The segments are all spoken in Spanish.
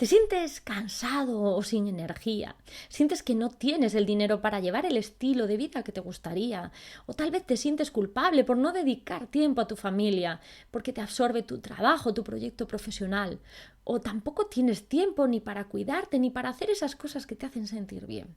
¿Te sientes cansado o sin energía? ¿Sientes que no tienes el dinero para llevar el estilo de vida que te gustaría? ¿O tal vez te sientes culpable por no dedicar tiempo a tu familia, porque te absorbe tu trabajo, tu proyecto profesional? ¿O tampoco tienes tiempo ni para cuidarte ni para hacer esas cosas que te hacen sentir bien?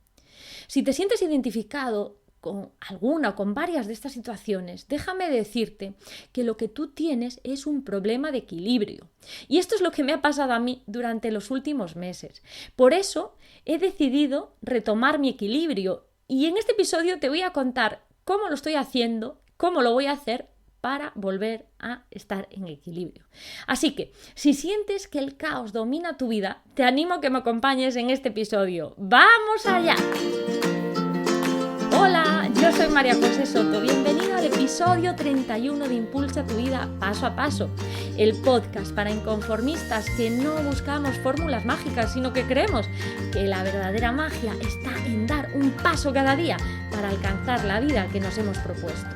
Si te sientes identificado con alguna o con varias de estas situaciones, déjame decirte que lo que tú tienes es un problema de equilibrio. Y esto es lo que me ha pasado a mí durante los últimos meses. Por eso he decidido retomar mi equilibrio y en este episodio te voy a contar cómo lo estoy haciendo, cómo lo voy a hacer para volver a estar en equilibrio. Así que, si sientes que el caos domina tu vida, te animo a que me acompañes en este episodio. ¡Vamos allá! Hola, yo soy María José Soto. Bienvenido al episodio 31 de Impulsa tu vida paso a paso, el podcast para inconformistas que no buscamos fórmulas mágicas, sino que creemos que la verdadera magia está en dar un paso cada día para alcanzar la vida que nos hemos propuesto.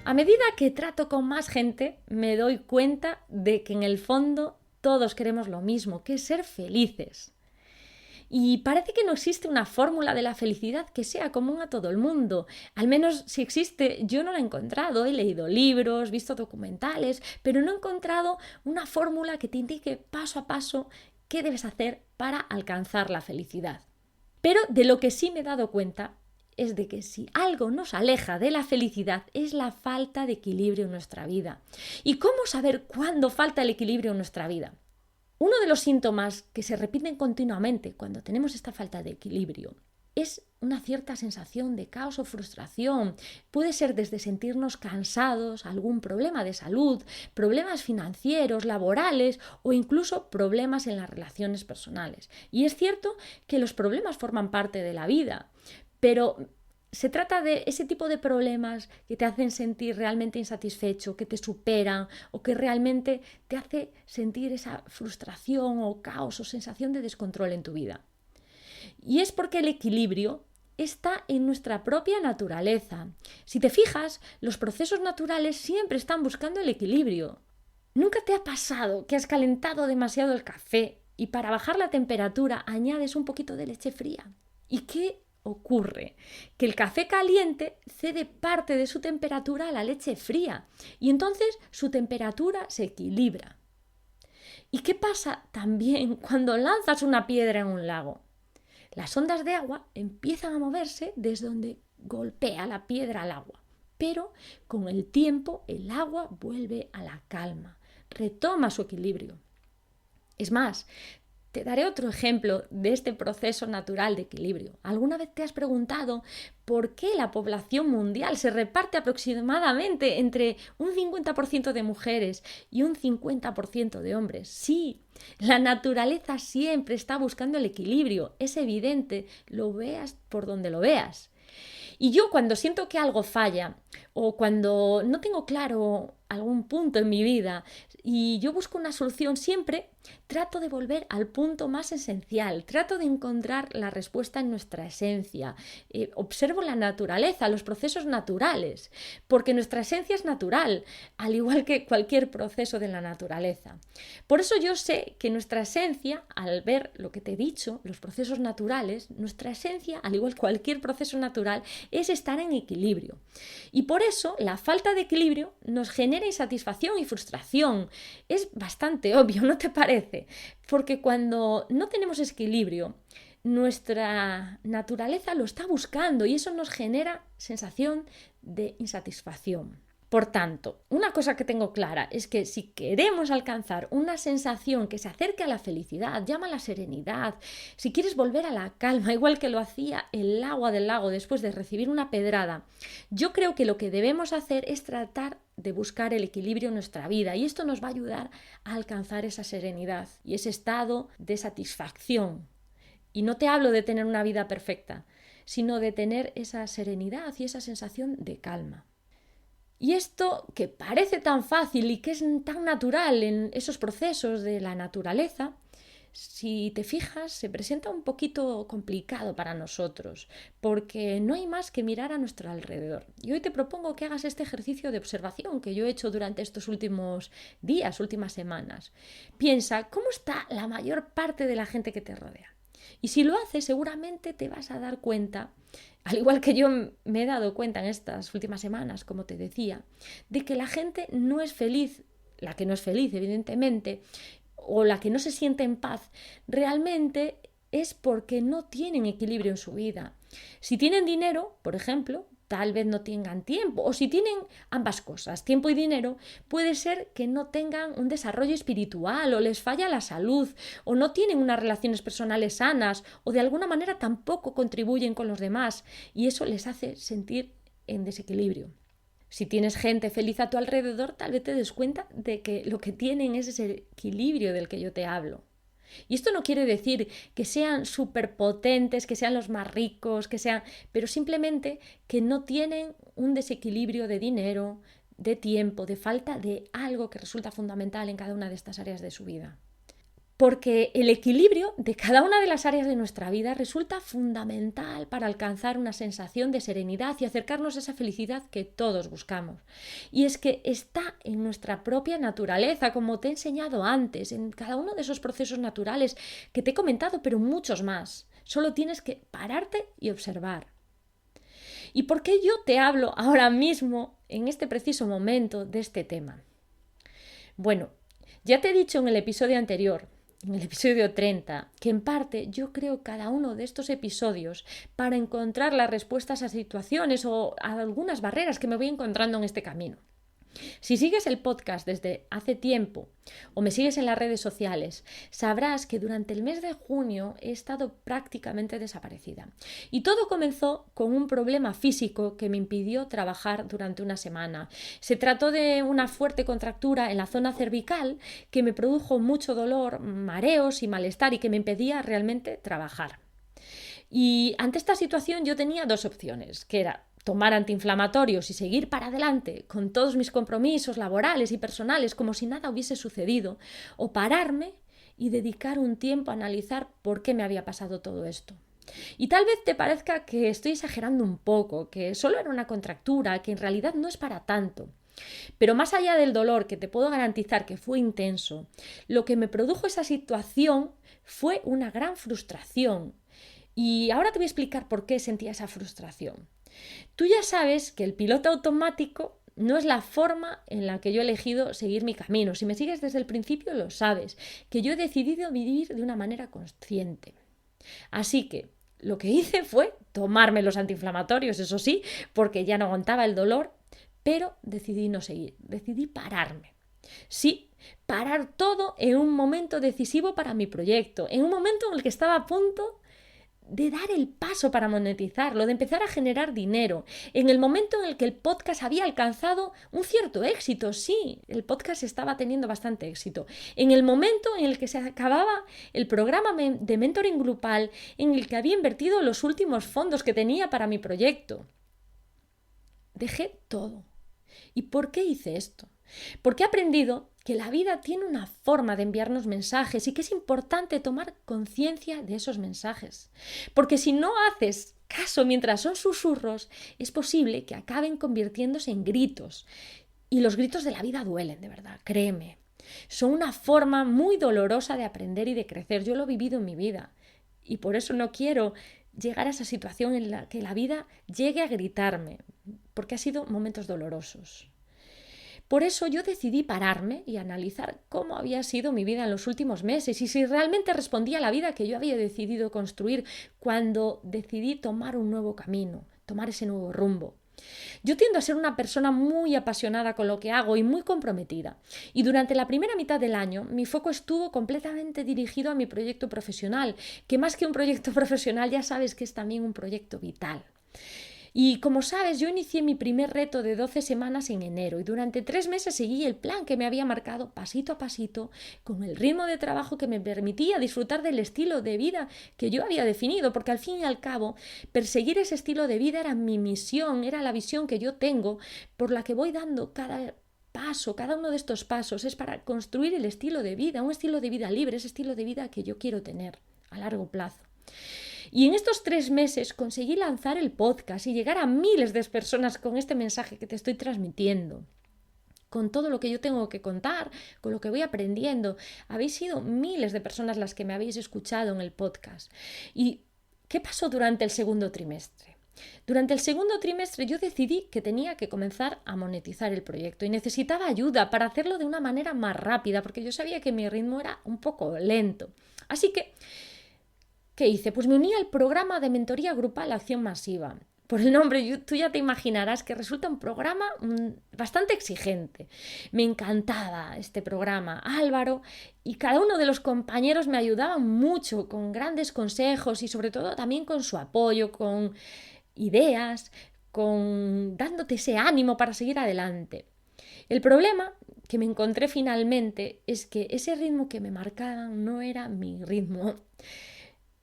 A medida que trato con más gente, me doy cuenta de que en el fondo todos queremos lo mismo, que es ser felices. Y parece que no existe una fórmula de la felicidad que sea común a todo el mundo. Al menos si existe, yo no la he encontrado. He leído libros, visto documentales, pero no he encontrado una fórmula que te indique paso a paso qué debes hacer para alcanzar la felicidad. Pero de lo que sí me he dado cuenta es de que si algo nos aleja de la felicidad es la falta de equilibrio en nuestra vida. ¿Y cómo saber cuándo falta el equilibrio en nuestra vida? Uno de los síntomas que se repiten continuamente cuando tenemos esta falta de equilibrio es una cierta sensación de caos o frustración. Puede ser desde sentirnos cansados, algún problema de salud, problemas financieros, laborales o incluso problemas en las relaciones personales. Y es cierto que los problemas forman parte de la vida, pero se trata de ese tipo de problemas que te hacen sentir realmente insatisfecho, que te superan o que realmente te hace sentir esa frustración o caos o sensación de descontrol en tu vida. Y es porque el equilibrio está en nuestra propia naturaleza. Si te fijas, los procesos naturales siempre están buscando el equilibrio. ¿Nunca te ha pasado que has calentado demasiado el café y para bajar la temperatura añades un poquito de leche fría? ¿Y qué ocurre? Que el café caliente cede parte de su temperatura a la leche fría y entonces su temperatura se equilibra. ¿Y qué pasa también cuando lanzas una piedra en un lago? Las ondas de agua empiezan a moverse desde donde golpea la piedra al agua, pero con el tiempo el agua vuelve a la calma, retoma su equilibrio. Es más, te daré otro ejemplo de este proceso natural de equilibrio. ¿Alguna vez te has preguntado por qué la población mundial se reparte aproximadamente entre un 50% de mujeres y un 50% de hombres? Sí, la naturaleza siempre está buscando el equilibrio. Es evidente, lo veas por donde lo veas. Y yo cuando siento que algo falla o cuando no tengo claro algún punto en mi vida y yo busco una solución, siempre trato de volver al punto más esencial, trato de encontrar la respuesta en nuestra esencia. Observo la naturaleza, los procesos naturales, porque nuestra esencia es natural, al igual que cualquier proceso de la naturaleza. Por eso yo sé que nuestra esencia, al ver lo que te he dicho, los procesos naturales, nuestra esencia, al igual que cualquier proceso natural, es estar en equilibrio. Y por eso la falta de equilibrio nos genera insatisfacción y frustración. Es bastante obvio, ¿no te parece? Porque cuando no tenemos equilibrio, nuestra naturaleza lo está buscando y eso nos genera sensación de insatisfacción. Por tanto, una cosa que tengo clara es que si queremos alcanzar una sensación que se acerque a la felicidad, llama a la serenidad, si quieres volver a la calma, igual que lo hacía el agua del lago después de recibir una pedrada, yo creo que lo que debemos hacer es tratar de buscar el equilibrio en nuestra vida y esto nos va a ayudar a alcanzar esa serenidad y ese estado de satisfacción. Y no te hablo de tener una vida perfecta, sino de tener esa serenidad y esa sensación de calma. Y esto que parece tan fácil y que es tan natural en esos procesos de la naturaleza, si te fijas, se presenta un poquito complicado para nosotros, porque no hay más que mirar a nuestro alrededor. Y hoy te propongo que hagas este ejercicio de observación que yo he hecho durante estos últimos días, últimas semanas. Piensa, ¿cómo está la mayor parte de la gente que te rodea? Y si lo haces, seguramente te vas a dar cuenta, al igual que yo me he dado cuenta en estas últimas semanas, como te decía, de que la gente no es feliz, la que no es feliz, evidentemente, o la que no se siente en paz, realmente es porque no tienen equilibrio en su vida. Si tienen dinero, por ejemplo, tal vez no tengan tiempo, o si tienen ambas cosas, tiempo y dinero, puede ser que no tengan un desarrollo espiritual, o les falla la salud, o no tienen unas relaciones personales sanas, o de alguna manera tampoco contribuyen con los demás, y eso les hace sentir en desequilibrio. Si tienes gente feliz a tu alrededor, tal vez te des cuenta de que lo que tienen es ese equilibrio del que yo te hablo. Y esto no quiere decir que sean superpotentes, que sean los más ricos, pero simplemente que no tienen un desequilibrio de dinero, de tiempo, de falta de algo que resulta fundamental en cada una de estas áreas de su vida. Porque el equilibrio de cada una de las áreas de nuestra vida resulta fundamental para alcanzar una sensación de serenidad y acercarnos a esa felicidad que todos buscamos. Y es que está en nuestra propia naturaleza, como te he enseñado antes, en cada uno de esos procesos naturales que te he comentado, pero muchos más. Solo tienes que pararte y observar. ¿Y por qué yo te hablo ahora mismo, en este preciso momento, de este tema? Bueno, ya te he dicho en el episodio anterior, en el episodio 30, que en parte yo creo cada uno de estos episodios para encontrar las respuestas a situaciones o a algunas barreras que me voy encontrando en este camino. Si sigues el podcast desde hace tiempo o me sigues en las redes sociales, sabrás que durante el mes de junio he estado prácticamente desaparecida. Y todo comenzó con un problema físico que me impidió trabajar durante una semana. Se trató de una fuerte contractura en la zona cervical que me produjo mucho dolor, mareos y malestar y que me impedía realmente trabajar. Y ante esta situación yo tenía dos opciones, que era tomar antiinflamatorios y seguir para adelante con todos mis compromisos laborales y personales como si nada hubiese sucedido, o pararme y dedicar un tiempo a analizar por qué me había pasado todo esto. Y tal vez te parezca que estoy exagerando un poco, que solo era una contractura, que en realidad no es para tanto. Pero más allá del dolor, que te puedo garantizar que fue intenso, lo que me produjo esa situación fue una gran frustración. Y ahora te voy a explicar por qué sentía esa frustración. Tú ya sabes que el piloto automático no es la forma en la que yo he elegido seguir mi camino. Si me sigues desde el principio lo sabes, que yo he decidido vivir de una manera consciente. Así que lo que hice fue tomarme los antiinflamatorios, eso sí, porque ya no aguantaba el dolor, pero decidí no seguir, decidí pararme. Sí, parar todo en un momento decisivo para mi proyecto, en un momento en el que estaba a punto de dar el paso para monetizarlo, de empezar a generar dinero, en el momento en el que el podcast había alcanzado un cierto éxito. Sí, el podcast estaba teniendo bastante éxito, en el momento en el que se acababa el programa de mentoring grupal, en el que había invertido los últimos fondos que tenía para mi proyecto. Dejé todo. ¿Y por qué hice esto? Porque he aprendido que la vida tiene una forma de enviarnos mensajes y que es importante tomar conciencia de esos mensajes. Porque si no haces caso mientras son susurros, es posible que acaben convirtiéndose en gritos. Y los gritos de la vida duelen, de verdad, créeme. Son una forma muy dolorosa de aprender y de crecer. Yo lo he vivido en mi vida. Y por eso no quiero llegar a esa situación en la que la vida llegue a gritarme, porque ha sido momentos dolorosos. Por eso yo decidí pararme y analizar cómo había sido mi vida en los últimos meses y si realmente respondía a la vida que yo había decidido construir cuando decidí tomar un nuevo camino, tomar ese nuevo rumbo. Yo tiendo a ser una persona muy apasionada con lo que hago y muy comprometida. Y durante la primera mitad del año mi foco estuvo completamente dirigido a mi proyecto profesional, que más que un proyecto profesional ya sabes que es también un proyecto vital. Y como sabes, yo inicié mi primer reto de 12 semanas en enero y durante 3 meses seguí el plan que me había marcado pasito a pasito, con el ritmo de trabajo que me permitía disfrutar del estilo de vida que yo había definido, porque al fin y al cabo, perseguir ese estilo de vida era mi misión, era la visión que yo tengo, por la que voy dando cada paso, cada uno de estos pasos es para construir el estilo de vida, un estilo de vida libre, ese estilo de vida que yo quiero tener a largo plazo. Y en estos 3 meses conseguí lanzar el podcast y llegar a miles de personas con este mensaje que te estoy transmitiendo. Con todo lo que yo tengo que contar, con lo que voy aprendiendo. Habéis sido miles de personas las que me habéis escuchado en el podcast. ¿Y qué pasó durante el segundo trimestre? Durante el segundo trimestre yo decidí que tenía que comenzar a monetizar el proyecto y necesitaba ayuda para hacerlo de una manera más rápida, porque yo sabía que mi ritmo era un poco lento. Así que, ¿qué hice? Pues me uní al programa de mentoría grupal Acción Masiva. Por el nombre, tú ya te imaginarás que resulta un programa bastante exigente. Me encantaba este programa, Álvaro, y cada uno de los compañeros me ayudaba mucho con grandes consejos y sobre todo también con su apoyo, con ideas, dándote ese ánimo para seguir adelante. El problema que me encontré finalmente es que ese ritmo que me marcaban no era mi ritmo.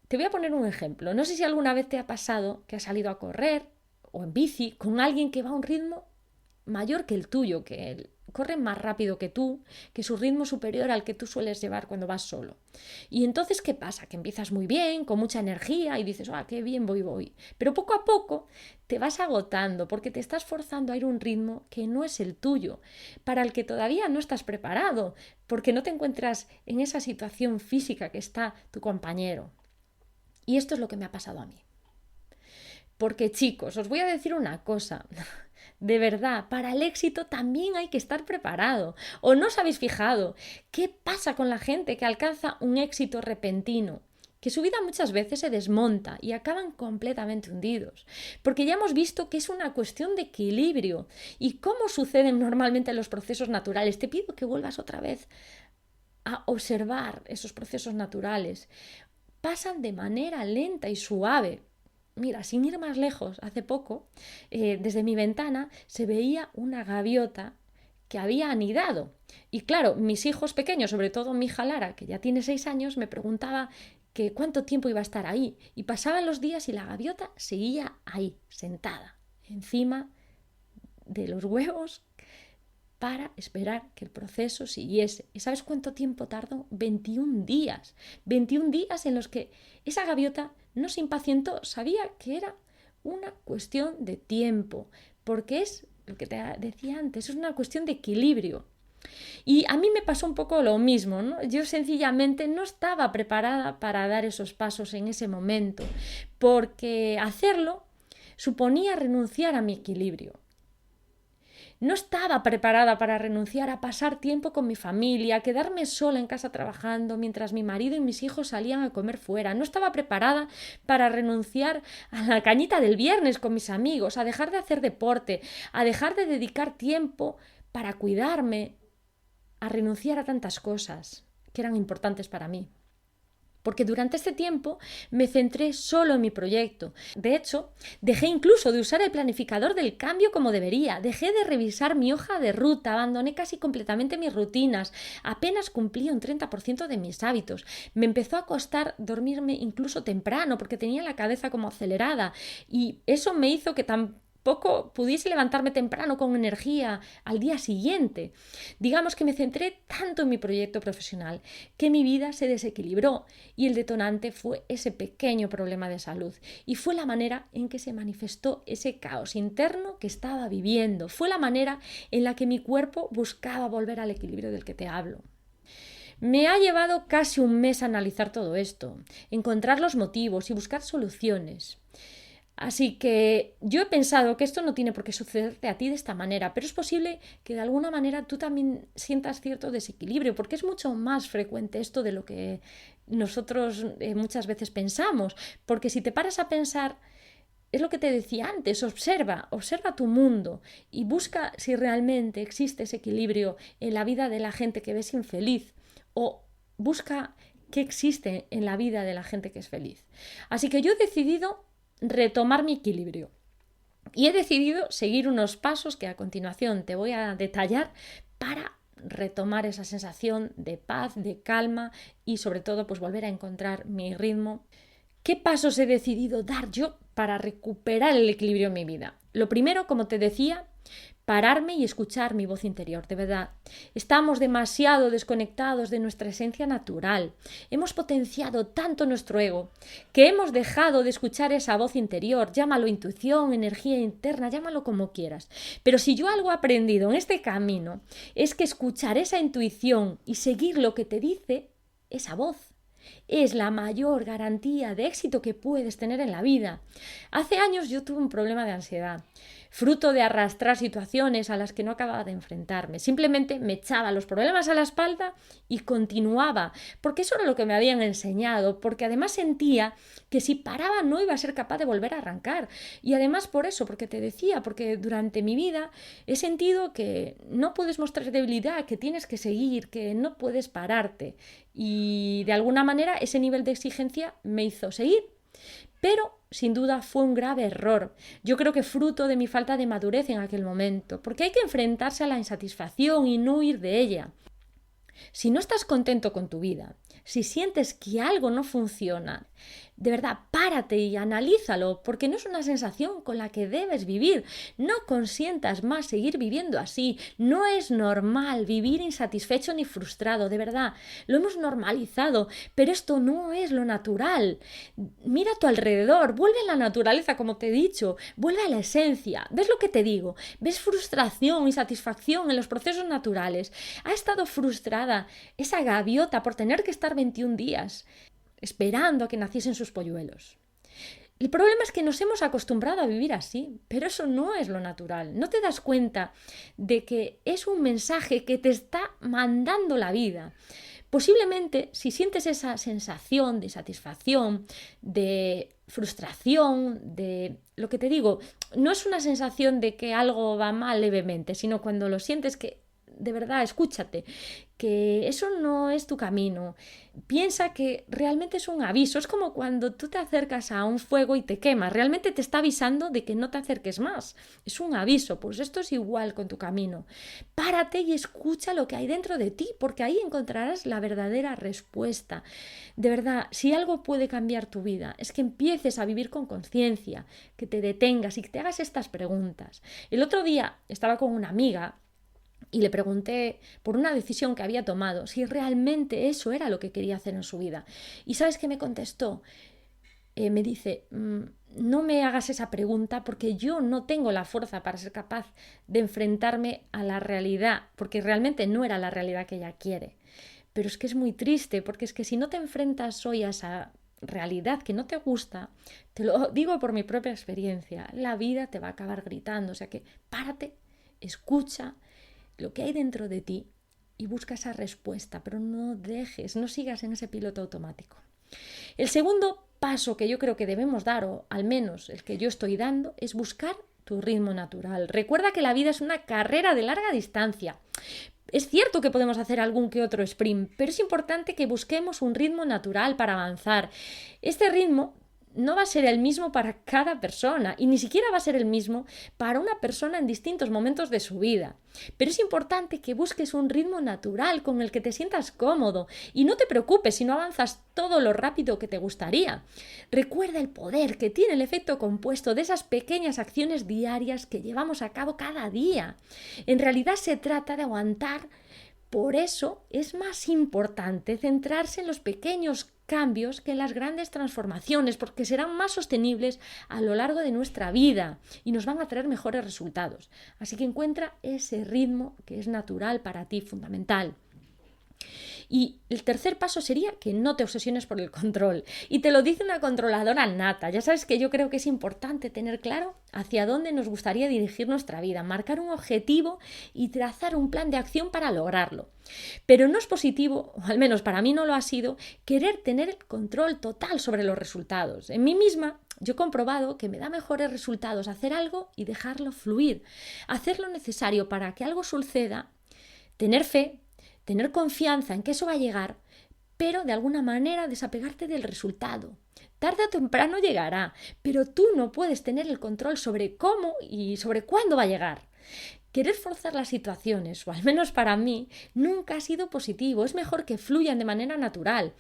Te voy a poner un ejemplo. No sé si alguna vez te ha pasado que has salido a correr o en bici con alguien que va a un ritmo mayor que el tuyo, que corre más rápido que tú, que su ritmo es superior al que tú sueles llevar cuando vas solo. Y entonces, ¿qué pasa? Que empiezas muy bien, con mucha energía y dices, qué bien voy. Pero poco a poco te vas agotando porque te estás forzando a ir a un ritmo que no es el tuyo, para el que todavía no estás preparado, porque no te encuentras en esa situación física que está tu compañero. Y esto es lo que me ha pasado a mí. Porque chicos, os voy a decir una cosa. De verdad, para el éxito también hay que estar preparado. ¿O no os habéis fijado qué pasa con la gente que alcanza un éxito repentino? Que su vida muchas veces se desmonta y acaban completamente hundidos. Porque ya hemos visto que es una cuestión de equilibrio. ¿Y cómo suceden normalmente los procesos naturales? Te pido que vuelvas otra vez a observar esos procesos naturales. Pasan de manera lenta y suave. Mira, sin ir más lejos, hace poco, desde mi ventana se veía una gaviota que había anidado. Y claro, mis hijos pequeños, sobre todo mi hija Lara, que ya tiene 6 años, me preguntaba que cuánto tiempo iba a estar ahí. Y pasaban los días y la gaviota seguía ahí, sentada, encima de los huevos, para esperar que el proceso siguiese. ¿Y sabes cuánto tiempo tardó? 21 días. 21 días en los que esa gaviota no se impacientó. Sabía que era una cuestión de tiempo, porque es lo que te decía antes, es una cuestión de equilibrio. Y a mí me pasó un poco lo mismo, ¿no? Yo sencillamente no estaba preparada para dar esos pasos en ese momento, porque hacerlo suponía renunciar a mi equilibrio. No estaba preparada para renunciar a pasar tiempo con mi familia, a quedarme sola en casa trabajando mientras mi marido y mis hijos salían a comer fuera. No estaba preparada para renunciar a la cañita del viernes con mis amigos, a dejar de hacer deporte, a dejar de dedicar tiempo para cuidarme, a renunciar a tantas cosas que eran importantes para mí. Porque durante este tiempo me centré solo en mi proyecto. De hecho, dejé incluso de usar el planificador del cambio como debería. Dejé de revisar mi hoja de ruta, abandoné casi completamente mis rutinas. Apenas cumplía un 30% de mis hábitos. Me empezó a costar dormirme incluso temprano porque tenía la cabeza como acelerada. Y eso me hizo que tampoco pudiese levantarme temprano con energía al día siguiente. Digamos que me centré tanto en mi proyecto profesional que mi vida se desequilibró y el detonante fue ese pequeño problema de salud y fue la manera en que se manifestó ese caos interno que estaba viviendo. Fue la manera en la que mi cuerpo buscaba volver al equilibrio del que te hablo. Me ha llevado casi un mes analizar todo esto, encontrar los motivos y buscar soluciones. Así que yo he pensado que esto no tiene por qué sucederte a ti de esta manera, pero es posible que de alguna manera tú también sientas cierto desequilibrio, porque es mucho más frecuente esto de lo que nosotros muchas veces pensamos, porque si te paras a pensar, es lo que te decía antes, observa tu mundo y busca si realmente existe ese equilibrio en la vida de la gente que ves infeliz o busca qué existe en la vida de la gente que es feliz. Así que yo he decidido retomar mi equilibrio y he decidido seguir unos pasos que a continuación te voy a detallar para retomar esa sensación de paz, de calma y sobre todo pues volver a encontrar mi ritmo. ¿Qué pasos he decidido dar yo para recuperar el equilibrio en mi vida? Lo primero, como te decía, pararme y escuchar mi voz interior, de verdad. Estamos demasiado desconectados de nuestra esencia natural. Hemos potenciado tanto nuestro ego que hemos dejado de escuchar esa voz interior. Llámalo intuición, energía interna, llámalo como quieras. Pero si yo algo he aprendido en este camino es que escuchar esa intuición y seguir lo que te dice esa voz es la mayor garantía de éxito que puedes tener en la vida. Hace años yo tuve un problema de ansiedad, fruto de arrastrar situaciones a las que no acababa de enfrentarme. Simplemente me echaba los problemas a la espalda y continuaba, porque eso era lo que me habían enseñado, porque además sentía que si paraba no iba a ser capaz de volver a arrancar. Y además por eso, porque te decía, porque durante mi vida he sentido que no puedes mostrar debilidad, que tienes que seguir, que no puedes pararte. Y de alguna manera ese nivel de exigencia me hizo seguir. Pero sin duda fue un grave error. Yo creo que fruto de mi falta de madurez en aquel momento, porque hay que enfrentarse a la insatisfacción y no huir de ella. Si no estás contento con tu vida, si sientes que algo no funciona, de verdad, párate y analízalo, porque no es una sensación con la que debes vivir. No consientas más seguir viviendo así. No es normal vivir insatisfecho ni frustrado, de verdad. Lo hemos normalizado, pero esto no es lo natural. Mira a tu alrededor, vuelve a la naturaleza, como te he dicho, vuelve a la esencia. ¿Ves lo que te digo? ¿Ves frustración, insatisfacción en los procesos naturales? Ha estado frustrada esa gaviota por tener que estar 21 días esperando a que naciesen sus polluelos. El problema es que nos hemos acostumbrado a vivir así, pero eso no es lo natural. No te das cuenta de que es un mensaje que te está mandando la vida. Posiblemente, si sientes esa sensación de satisfacción, de frustración, de lo que te digo, no es una sensación de que algo va mal levemente, sino cuando lo sientes que de verdad, escúchate, que eso no es tu camino. Piensa que realmente es un aviso. Es como cuando tú te acercas a un fuego y te quemas. Realmente te está avisando de que no te acerques más. Es un aviso. Pues esto es igual con tu camino. Párate y escucha lo que hay dentro de ti, porque ahí encontrarás la verdadera respuesta. De verdad, si algo puede cambiar tu vida, es que empieces a vivir con conciencia, que te detengas y que te hagas estas preguntas. El otro día estaba con una amiga y le pregunté por una decisión que había tomado, si realmente eso era lo que quería hacer en su vida. ¿Y sabes qué me contestó? Me dice, no me hagas esa pregunta porque yo no tengo la fuerza para ser capaz de enfrentarme a la realidad, porque realmente no era la realidad que ella quiere. Pero es que es muy triste, porque es que si no te enfrentas hoy a esa realidad que no te gusta, te lo digo por mi propia experiencia, la vida te va a acabar gritando. O sea que párate, escucha lo que hay dentro de ti y busca esa respuesta, pero no sigas en ese piloto automático. El segundo paso que yo creo que debemos dar, o al menos el que yo estoy dando, es buscar tu ritmo natural. Recuerda que la vida es una carrera de larga distancia. Es cierto que podemos hacer algún que otro sprint, pero es importante que busquemos un ritmo natural para avanzar. Este ritmo no va a ser el mismo para cada persona y ni siquiera va a ser el mismo para una persona en distintos momentos de su vida. Pero es importante que busques un ritmo natural con el que te sientas cómodo y no te preocupes si no avanzas todo lo rápido que te gustaría. Recuerda el poder que tiene el efecto compuesto de esas pequeñas acciones diarias que llevamos a cabo cada día. En realidad se trata de aguantar. Por eso es más importante centrarse en los pequeños cambios que en las grandes transformaciones, porque serán más sostenibles a lo largo de nuestra vida y nos van a traer mejores resultados. Así que encuentra ese ritmo que es natural para ti, fundamental. Y el tercer paso sería que no te obsesiones por el control. Y te lo dice una controladora nata. Ya sabes que yo creo que es importante tener claro hacia dónde nos gustaría dirigir nuestra vida, marcar un objetivo y trazar un plan de acción para lograrlo. Pero no es positivo, o al menos para mí no lo ha sido, querer tener el control total sobre los resultados. En mí misma yo he comprobado que me da mejores resultados hacer algo y dejarlo fluir. Hacer lo necesario para que algo suceda, tener fe, tener confianza en que eso va a llegar, pero de alguna manera desapegarte del resultado. Tarde o temprano llegará, pero tú no puedes tener el control sobre cómo y sobre cuándo va a llegar. Querer forzar las situaciones, o al menos para mí, nunca ha sido positivo. Es mejor que fluyan de manera natural.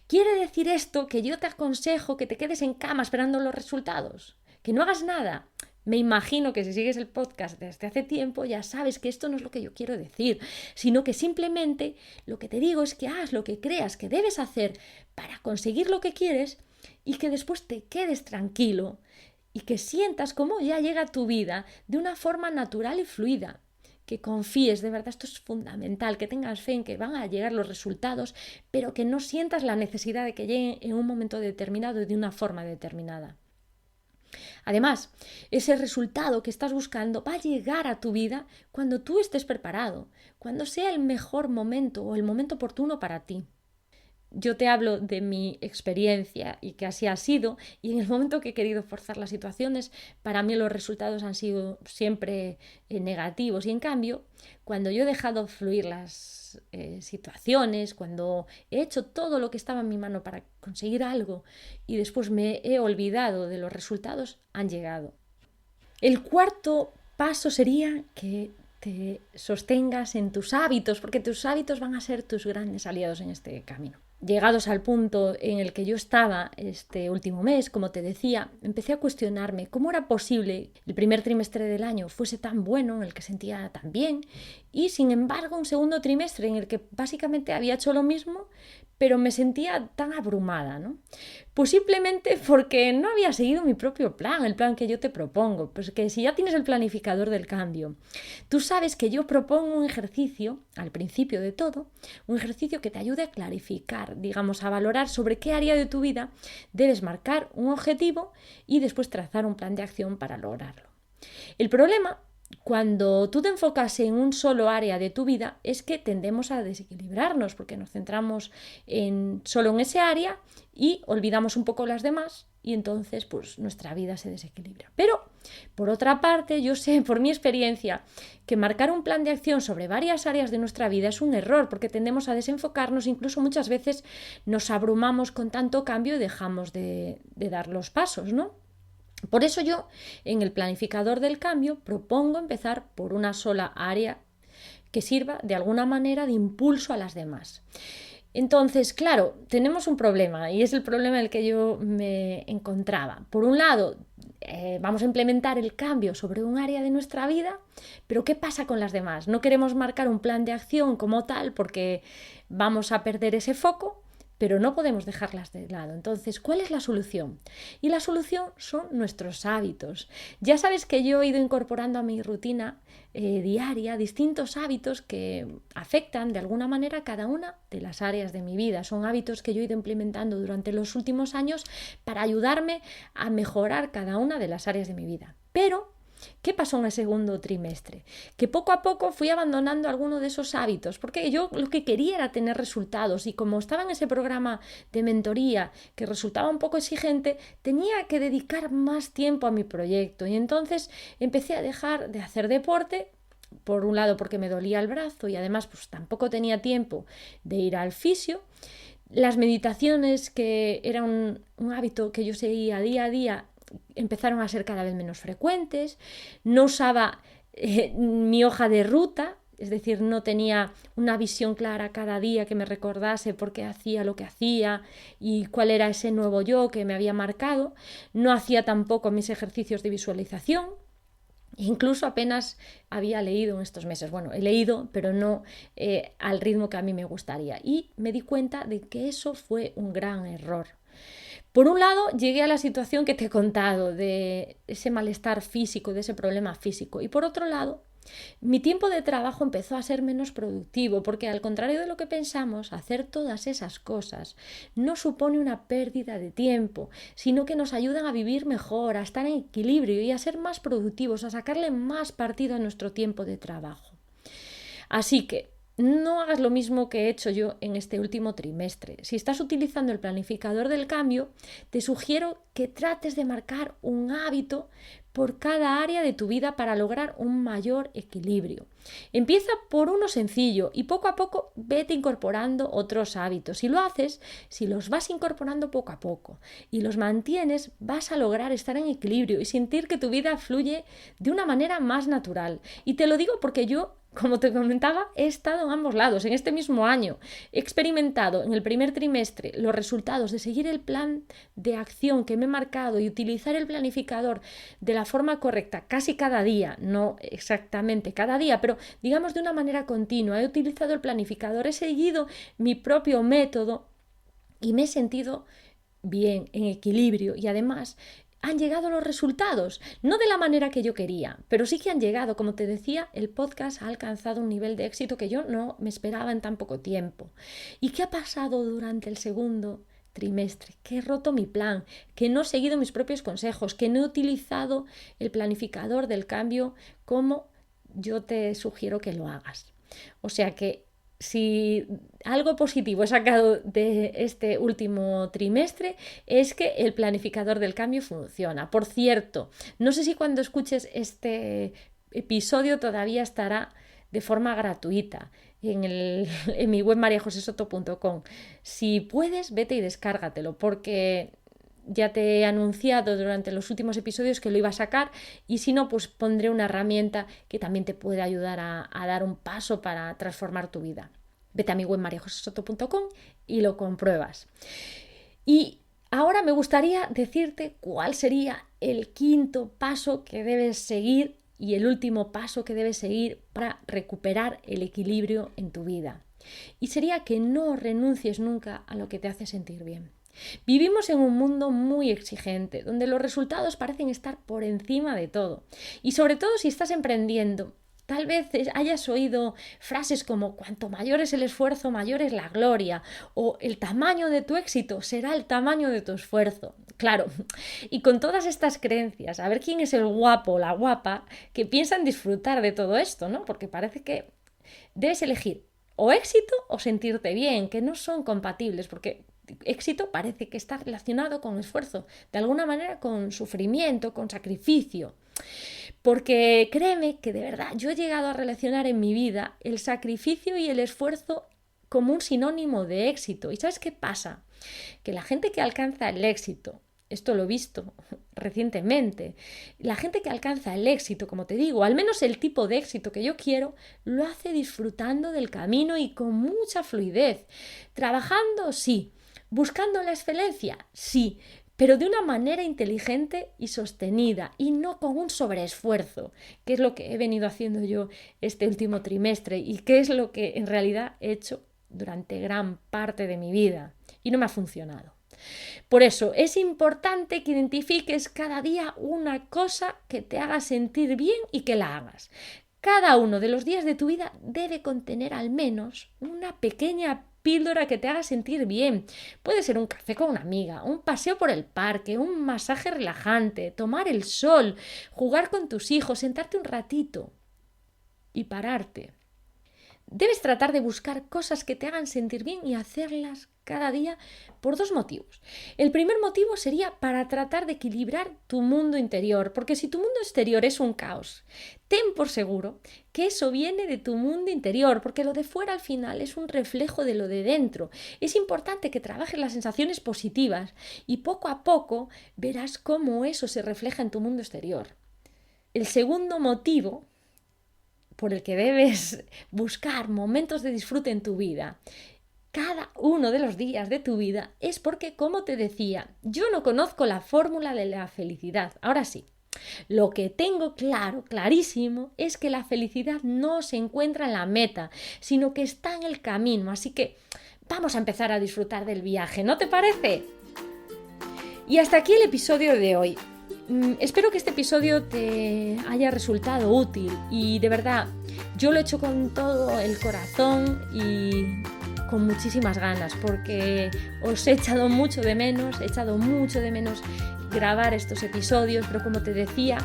¿Quiere decir esto que yo te aconsejo que te quedes en cama esperando los resultados? ¿Que no hagas nada? Me imagino que si sigues el podcast desde hace tiempo ya sabes que esto no es lo que yo quiero decir, sino que simplemente lo que te digo es que hagas lo que creas que debes hacer para conseguir lo que quieres y que después te quedes tranquilo y que sientas cómo ya llega a tu vida de una forma natural y fluida. Que confíes, de verdad, esto es fundamental, que tengas fe en que van a llegar los resultados, pero que no sientas la necesidad de que lleguen en un momento determinado y de una forma determinada. Además, ese resultado que estás buscando va a llegar a tu vida cuando tú estés preparado, cuando sea el mejor momento o el momento oportuno para ti. Yo te hablo de mi experiencia y que así ha sido, y en el momento que he querido forzar las situaciones, para mí los resultados han sido siempre negativos. Y en cambio, cuando yo he dejado fluir las situaciones, cuando he hecho todo lo que estaba en mi mano para conseguir algo y después me he olvidado de los resultados, han llegado. El cuarto paso sería que te sostengas en tus hábitos, porque tus hábitos van a ser tus grandes aliados en este camino. Llegados al punto en el que yo estaba este último mes, como te decía, empecé a cuestionarme cómo era posible el primer trimestre del año fuese tan bueno, en el que sentía tan bien, y sin embargo un segundo trimestre en el que básicamente había hecho lo mismo, pero me sentía tan abrumada, ¿no? Pues simplemente porque no había seguido mi propio plan, el plan que yo te propongo. Pues que si ya tienes el planificador del cambio, tú sabes que yo propongo un ejercicio, al principio de todo, un ejercicio que te ayude a clarificar, digamos, a valorar sobre qué área de tu vida debes marcar un objetivo y después trazar un plan de acción para lograrlo. El problema, cuando tú te enfocas en un solo área de tu vida, es que tendemos a desequilibrarnos porque nos centramos solo en ese área y olvidamos un poco las demás y entonces pues nuestra vida se desequilibra. Pero por otra parte, yo sé por mi experiencia que marcar un plan de acción sobre varias áreas de nuestra vida es un error porque tendemos a desenfocarnos, incluso muchas veces nos abrumamos con tanto cambio y dejamos de dar los pasos, ¿no? Por eso yo, en el planificador del cambio, propongo empezar por una sola área que sirva de alguna manera de impulso a las demás. Entonces, claro, tenemos un problema y es el problema en el que yo me encontraba. Por un lado, vamos a implementar el cambio sobre un área de nuestra vida, pero ¿qué pasa con las demás? No queremos marcar un plan de acción como tal porque vamos a perder ese foco, pero no podemos dejarlas de lado. Entonces, ¿cuál es la solución? Y la solución son nuestros hábitos. Ya sabes que yo he ido incorporando a mi rutina diaria distintos hábitos que afectan de alguna manera a cada una de las áreas de mi vida. Son hábitos que yo he ido implementando durante los últimos años para ayudarme a mejorar cada una de las áreas de mi vida. Pero ¿qué pasó en el segundo trimestre? Que poco a poco fui abandonando alguno de esos hábitos, porque yo lo que quería era tener resultados y como estaba en ese programa de mentoría que resultaba un poco exigente, tenía que dedicar más tiempo a mi proyecto y entonces empecé a dejar de hacer deporte, por un lado porque me dolía el brazo y además pues tampoco tenía tiempo de ir al fisio. Las meditaciones, que era un hábito que yo seguía día a día, empezaron a ser cada vez menos frecuentes, no usaba mi hoja de ruta, es decir, no tenía una visión clara cada día que me recordase por qué hacía lo que hacía y cuál era ese nuevo yo que me había marcado, no hacía tampoco mis ejercicios de visualización, incluso apenas había leído en estos meses. Bueno, he leído, pero no al ritmo que a mí me gustaría y me di cuenta de que eso fue un gran error. Por un lado, llegué a la situación que te he contado, de ese malestar físico, de ese problema físico. Y por otro lado, mi tiempo de trabajo empezó a ser menos productivo, porque al contrario de lo que pensamos, hacer todas esas cosas no supone una pérdida de tiempo, sino que nos ayudan a vivir mejor, a estar en equilibrio y a ser más productivos, a sacarle más partido a nuestro tiempo de trabajo. Así que no hagas lo mismo que he hecho yo en este último trimestre. Si estás utilizando el planificador del cambio, te sugiero que trates de marcar un hábito por cada área de tu vida para lograr un mayor equilibrio. Empieza por uno sencillo y poco a poco vete incorporando otros hábitos. Si lo haces, si los vas incorporando poco a poco y los mantienes, vas a lograr estar en equilibrio y sentir que tu vida fluye de una manera más natural. Y te lo digo porque yo como te comentaba, he estado en ambos lados. En este mismo año he experimentado en el primer trimestre los resultados de seguir el plan de acción que me he marcado y utilizar el planificador de la forma correcta casi cada día, no exactamente cada día, pero digamos de una manera continua. He utilizado el planificador, he seguido mi propio método y me he sentido bien, en equilibrio, y además han llegado los resultados, no de la manera que yo quería, pero sí que han llegado. Como te decía, el podcast ha alcanzado un nivel de éxito que yo no me esperaba en tan poco tiempo. ¿Y qué ha pasado durante el segundo trimestre? Que he roto mi plan, que no he seguido mis propios consejos, que no he utilizado el planificador del cambio como yo te sugiero que lo hagas. O sea que si algo positivo he sacado de este último trimestre es que el planificador del cambio funciona. Por cierto, no sé si cuando escuches este episodio todavía estará de forma gratuita en mi web mariajosesoto.com. Si puedes, vete y descárgatelo, porque ya te he anunciado durante los últimos episodios que lo iba a sacar, y si no, pues pondré una herramienta que también te puede ayudar a dar un paso para transformar tu vida. Vete a mi web mariajosesoto.com y lo compruebas. Y ahora me gustaría decirte cuál sería el quinto paso que debes seguir y el último paso que debes seguir para recuperar el equilibrio en tu vida. Y sería que no renuncies nunca a lo que te hace sentir bien. Vivimos en un mundo muy exigente, donde los resultados parecen estar por encima de todo. Y sobre todo si estás emprendiendo, tal vez hayas oído frases como cuanto mayor es el esfuerzo, mayor es la gloria, o el tamaño de tu éxito será el tamaño de tu esfuerzo. Claro, y con todas estas creencias, a ver quién es el guapo o la guapa que piensan disfrutar de todo esto, ¿no? Porque parece que debes elegir o éxito o sentirte bien, que no son compatibles, porque éxito parece que está relacionado con esfuerzo, de alguna manera con sufrimiento, con sacrificio. Porque créeme que de verdad yo he llegado a relacionar en mi vida el sacrificio y el esfuerzo como un sinónimo de éxito. ¿Y sabes qué pasa? Que la gente que alcanza el éxito, esto lo he visto recientemente, la gente que alcanza el éxito, como te digo, al menos el tipo de éxito que yo quiero, lo hace disfrutando del camino y con mucha fluidez. Trabajando, sí. ¿Buscando la excelencia? Sí, pero de una manera inteligente y sostenida y no con un sobreesfuerzo, que es lo que he venido haciendo yo este último trimestre y que es lo que en realidad he hecho durante gran parte de mi vida y no me ha funcionado. Por eso es importante que identifiques cada día una cosa que te haga sentir bien y que la hagas. Cada uno de los días de tu vida debe contener al menos una pequeña píldora que te haga sentir bien. Puede ser un café con una amiga, un paseo por el parque, un masaje relajante, tomar el sol, jugar con tus hijos, sentarte un ratito y pararte. Debes tratar de buscar cosas que te hagan sentir bien y hacerlas cada día por dos motivos. El primer motivo sería para tratar de equilibrar tu mundo interior, porque si tu mundo exterior es un caos, ten por seguro que eso viene de tu mundo interior, porque lo de fuera al final es un reflejo de lo de dentro. Es importante que trabajes las sensaciones positivas y poco a poco verás cómo eso se refleja en tu mundo exterior. El segundo motivo por el que debes buscar momentos de disfrute en tu vida, cada uno de los días de tu vida, es porque, como te decía, yo no conozco la fórmula de la felicidad. Ahora sí, lo que tengo clarísimo, es que la felicidad no se encuentra en la meta, sino que está en el camino. Así que vamos a empezar a disfrutar del viaje, ¿no te parece? Y hasta aquí el episodio de hoy. Espero que este episodio te haya resultado útil y de verdad yo lo he hecho con todo el corazón y con muchísimas ganas, porque os he echado mucho de menos grabar estos episodios, pero como te decía,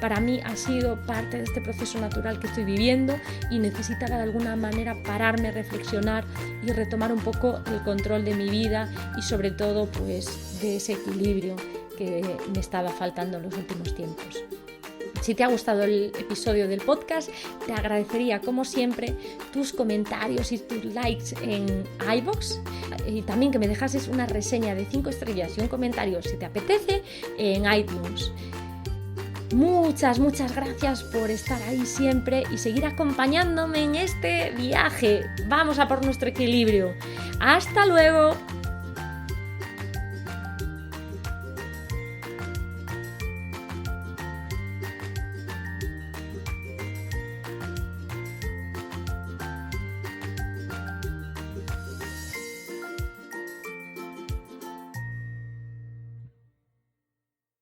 para mí ha sido parte de este proceso natural que estoy viviendo y necesitaba de alguna manera pararme, reflexionar y retomar un poco el control de mi vida y sobre todo pues de ese equilibrio que me estaba faltando en los últimos tiempos. Si te ha gustado el episodio del podcast, te agradecería, como siempre, tus comentarios y tus likes en iVoox y también que me dejases una reseña de 5 estrellas y un comentario, si te apetece, en iTunes. Muchas gracias por estar ahí siempre y seguir acompañándome en este viaje. Vamos a por nuestro equilibrio. ¡Hasta luego!